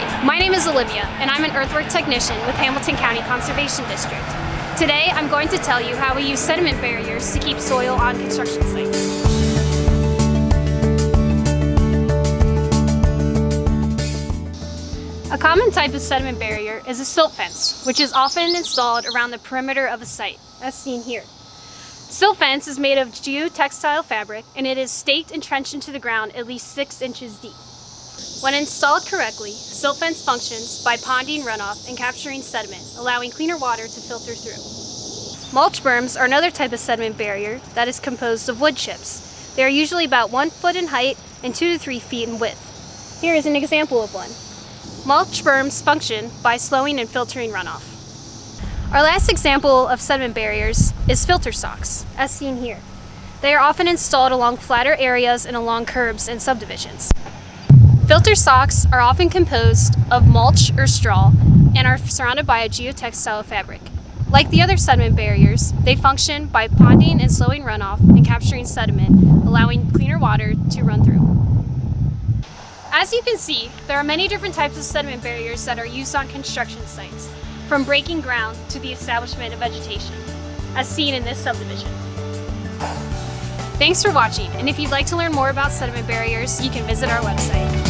Hi, my name is Olivia, and I'm an earthwork technician with Hamilton County Conservation District. Today, I'm going to tell you how we use sediment barriers to keep soil on construction sites. A common type of sediment barrier is a silt fence, which is often installed around the perimeter of a site, as seen here. Silt fence is made of geotextile fabric, and it is staked and trenched into the ground at least 6 inches deep. When installed correctly, silt fence functions by ponding runoff and capturing sediment, allowing cleaner water to filter through. Mulch berms are another type of sediment barrier that is composed of wood chips. They are usually about 1 foot in height and 2 to 3 feet in width. Here is an example of one. Mulch berms function by slowing and filtering runoff. Our last example of sediment barriers is filter socks, as seen here. They are often installed along flatter areas and along curbs and subdivisions. Filter socks are often composed of mulch or straw and are surrounded by a geotextile fabric. Like the other sediment barriers, they function by ponding and slowing runoff and capturing sediment, allowing cleaner water to run through. As you can see, there are many different types of sediment barriers that are used on construction sites, from breaking ground to the establishment of vegetation, as seen in this subdivision. Thanks for watching, and if you'd like to learn more about sediment barriers, you can visit our website.